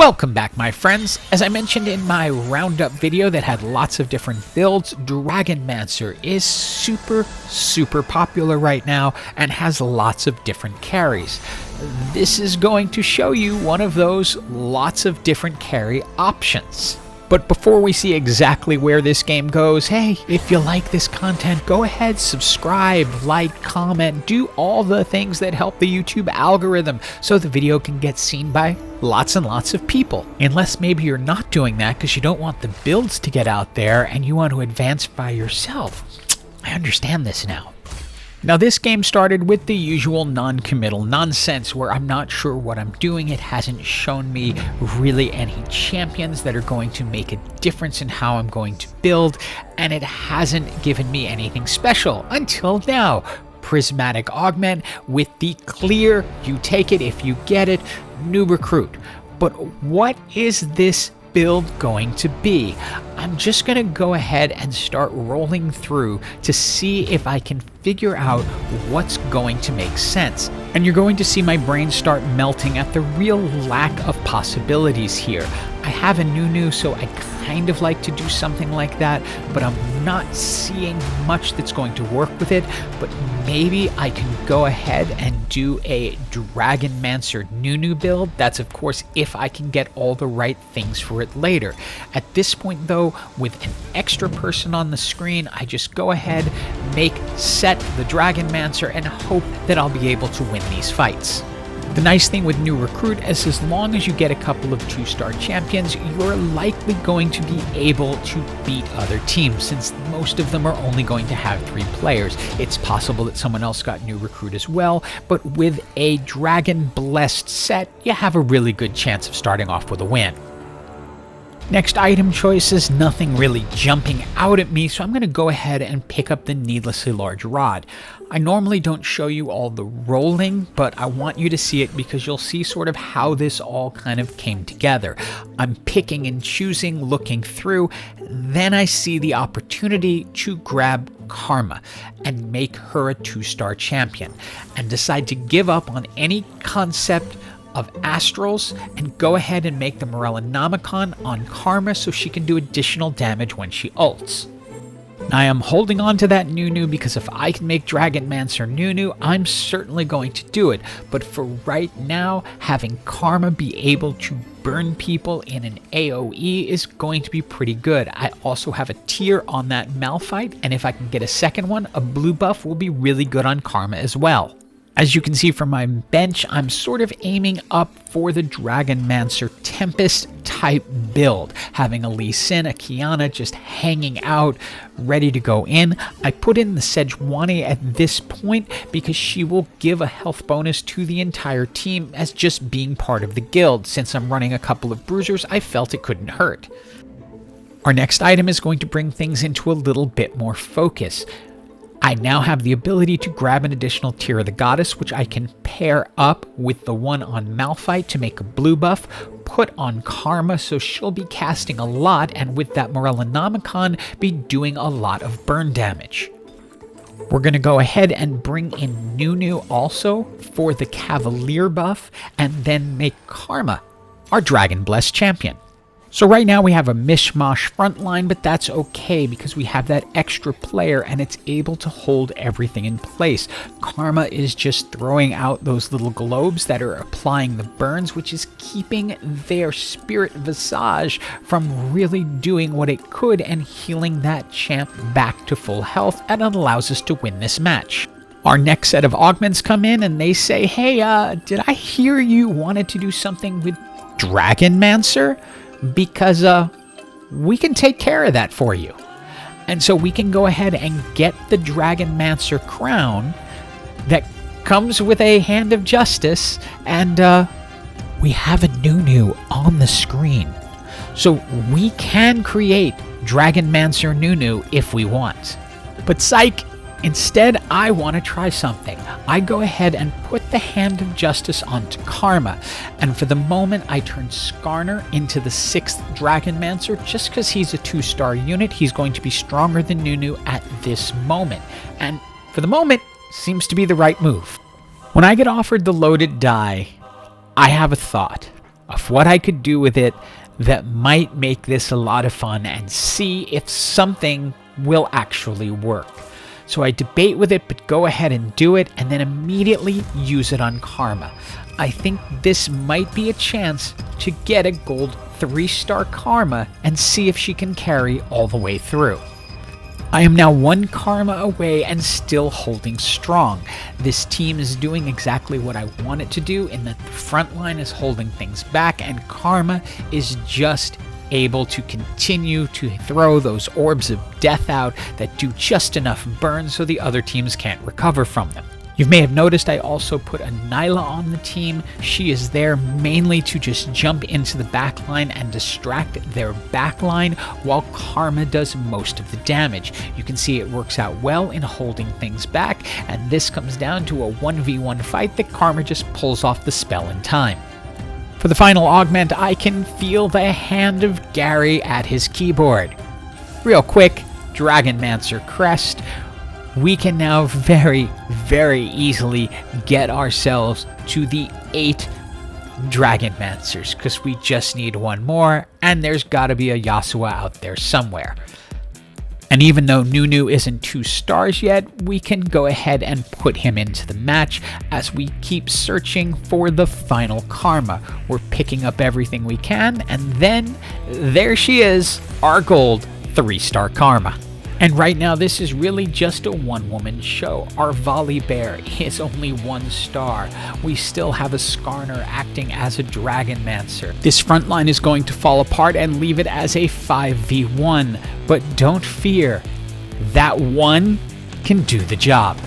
Welcome back, my friends. As I mentioned in my roundup video that had lots of different builds, Dragonmancer is super popular right now and has lots of different carries. This is going to show you one of those lots of different carry options. But before we see exactly where this game goes, hey, if you like this content, go ahead, subscribe, like, comment, do all the things that help the YouTube algorithm so the video can get seen by lots and lots of people. Unless maybe you're not doing that because you don't want the builds to get out there and you want to advance by yourself. I understand this now. Now this game started with the usual non-committal nonsense where I'm not sure what I'm doing. It hasn't shown me really any champions that are going to make a difference in how I'm going to build, and it hasn't given me anything special until now. Prismatic Augment with the clear, you take it if you get it, new recruit. But what is this build going to be? I'm just going to go ahead and start rolling through to see if I can figure out what's going to make sense. And you're going to see my brain start melting at the real lack of possibilities here. I have a Nunu, so I kind of like to do something like that, but I'm not seeing much that's going to work with it. But maybe I can go ahead and do a Dragonmancer Nunu build. That's of course if I can get all the right things for it later. At this point though, with an extra person on the screen, I just go ahead, set the Dragonmancer, and hope that I'll be able to win these fights. The nice thing with new recruit is as long as you get a couple of 2-star champions, you're likely going to be able to beat other teams since most of them are only going to have 3 players. It's possible that someone else got new recruit as well, but with a dragon blessed set, you have a really good chance of starting off with a win. Next item choices, nothing really jumping out at me, so I'm going to go ahead and pick up the needlessly large rod. I normally don't show you all the rolling, but I want you to see it because you'll see sort of how this all kind of came together. I'm picking and choosing, looking through, then I see the opportunity to grab Karma and make her a 2-star champion, and decide to give up on any concept of astrals and go ahead and make the Morellonomicon on Karma so she can do additional damage when she ults. I am holding on to that Nunu because if I can make Dragonmancer Nunu, I'm certainly going to do it. But for right now, having Karma be able to burn people in an AoE is going to be pretty good. I also have a tier on that Malphite, and if I can get a second one, a blue buff will be really good on Karma as well. As you can see from my bench, I'm sort of aiming up for the Dragonmancer Tempest type build, having a Lee Sin, a Kiana just hanging out, ready to go in. I put in the Sejuani at this point because she will give a health bonus to the entire team as just being part of the guild. Since I'm running a couple of bruisers, I felt it couldn't hurt. Our next item is going to bring things into a little bit more focus. I now have the ability to grab an additional tier of the goddess, which I can pair up with the one on Malphite to make a blue buff, put on Karma so she'll be casting a lot, and with that Morellonomicon be doing a lot of burn damage. We're going to go ahead and bring in Nunu also for the Cavalier buff, and then make Karma our Dragon Blessed champion. So right now we have a mishmash front line, but that's okay because we have that extra player and it's able to hold everything in place. Karma is just throwing out those little globes that are applying the burns, which is keeping their spirit visage from really doing what it could and healing that champ back to full health, and it allows us to win this match. Our next set of augments come in and they say, hey, did I hear you wanted to do something with Dragonmancer? Because we can take care of that for you. And so we can go ahead and get the Dragonmancer crown that comes with a hand of justice, and we have a Nunu on the screen. So we can create Dragonmancer Nunu if we want. But psych! Instead, I want to try something. I go ahead and put the Hand of Justice onto Karma, and for the moment I turn Skarner into the 6th Dragonmancer. Just because he's a 2-star unit, he's going to be stronger than Nunu at this moment, and for the moment, seems to be the right move. When I get offered the loaded die, I have a thought. of what I could do with it that might make this a lot of fun and see if something will actually work. So I debate with it, but go ahead and do it and then immediately use it on Karma. I think this might be a chance to get a gold 3-star Karma and see if she can carry all the way through. I am now 1 Karma away and still holding strong. This team is doing exactly what I want it to do in that the front line is holding things back and Karma is just able to continue to throw those orbs of death out that do just enough burn so the other teams can't recover from them. You may have noticed I also put a Nyla on the team. She is there mainly to just jump into the backline and distract their backline while Karma does most of the damage. You can see it works out well in holding things back, and this comes down to a 1v1 fight that Karma just pulls off the spell in time. For the final augment, I can feel the hand of Gary at his keyboard. Real quick, Dragonmancer crest. We can now very, very easily get ourselves to the 8 Dragonmancers, because we just need 1 more, and there's got to be a Yasuo out there somewhere. And even though Nunu isn't 2 stars yet, we can go ahead and put him into the match as we keep searching for the final Karma. We're picking up everything we can, and then there she is, our gold 3-star Karma. And right now, this is really just a one-woman show. Our Volibear is only 1 star. We still have a Skarner acting as a Dragonmancer. This front line is going to fall apart and leave it as a 5v1. But don't fear, that one can do the job.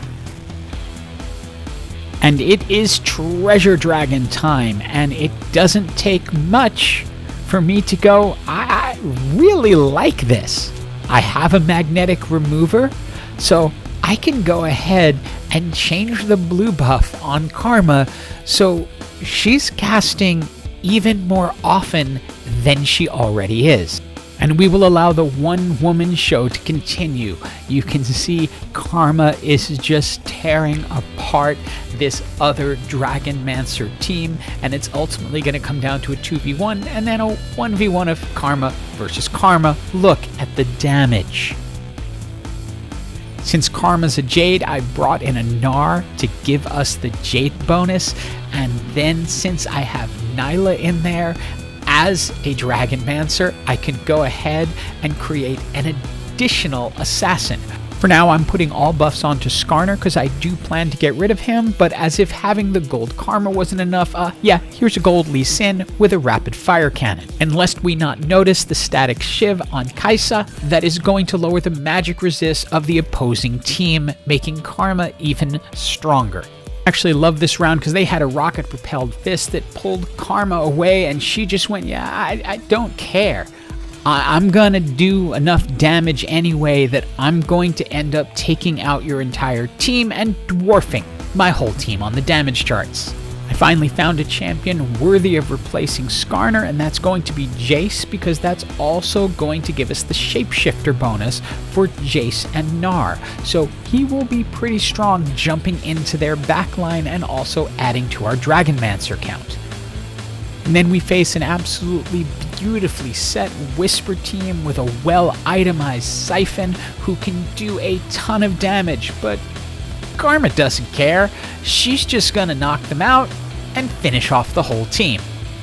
And it is Treasure Dragon time, and it doesn't take much for me to go, I really like this. I have a magnetic remover, so I can go ahead and change the blue buff on Karma so she's casting even more often than she already is. And we will allow the one-woman show to continue. You can see Karma is just tearing apart this other Dragonmancer team, and it's ultimately going to come down to a 2v1 and then a 1v1 of Karma versus Karma. Look at the damage. Since Karma's a Jade, I brought in a Gnar to give us the Jade bonus, and then since I have Nyla in there, as a Dragonmancer, I can go ahead and create an additional assassin. For now, I'm putting all buffs onto Skarner because I do plan to get rid of him, but as if having the gold Karma wasn't enough, yeah, here's a gold Lee Sin with a rapid fire cannon. And lest we not notice the static shiv on Kaisa, that is going to lower the magic resist of the opposing team, making Karma even stronger. Actually love this round because they had a rocket propelled fist that pulled Karma away and she just went, yeah, I don't care. I'm gonna do enough damage anyway that I'm going to end up taking out your entire team and dwarfing my whole team on the damage charts. I finally found a champion worthy of replacing Skarner, and that's going to be Jace, because that's also going to give us the shapeshifter bonus for Jace and Gnar. So he will be pretty strong jumping into their backline and also adding to our Dragonmancer count. And then we face an absolutely beautifully set Whisper team with a well-itemized Siphon who can do a ton of damage, but Karma doesn't care. She's just gonna knock them out and finish off the whole team.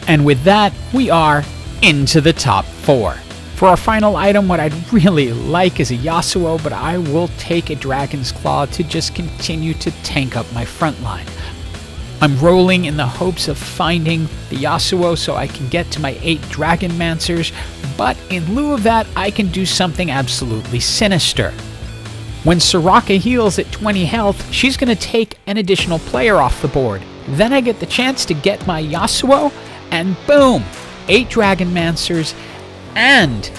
And with that, we are into the top 4. For our final item, what I'd really like is a Yasuo, but I will take a Dragon's Claw to just continue to tank up my front line. I'm rolling in the hopes of finding the Yasuo so I can get to my 8 Dragonmancers, but in lieu of that, I can do something absolutely sinister. When Soraka heals at 20 health, she's going to take an additional player off the board. Then I get the chance to get my Yasuo, and boom! 8 Dragonmancers and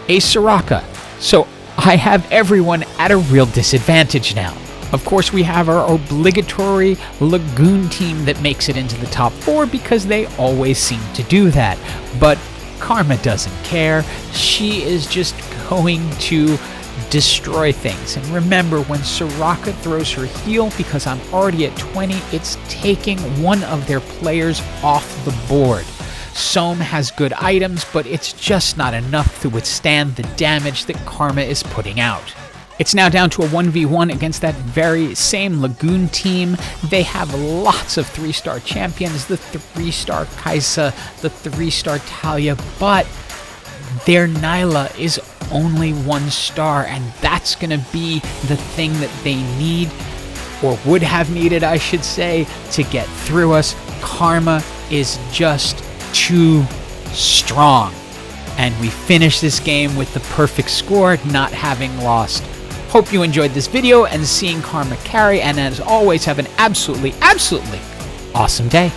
a Soraka. So I have everyone at a real disadvantage now. Of course, we have our obligatory Lagoon team that makes it into the top 4 because they always seem to do that. But Karma doesn't care. She is just going to destroy things. And remember, when Soraka throws her heal, because I'm already at 20, it's taking one of their players off the board. Soam has good items, but it's just not enough to withstand the damage that Karma is putting out. It's now down to a 1v1 against that very same Lagoon team. They have lots of 3-star champions, the 3-star Kaisa, the 3-star Talia, but their Nyla is only 1 star, and that's going to be the thing that they need, or would have needed, I should say, to get through us. Karma is just too strong. And we finish this game with the perfect score, not having lost. Hope you enjoyed this video and seeing Karma carry, and as always, have an absolutely awesome day.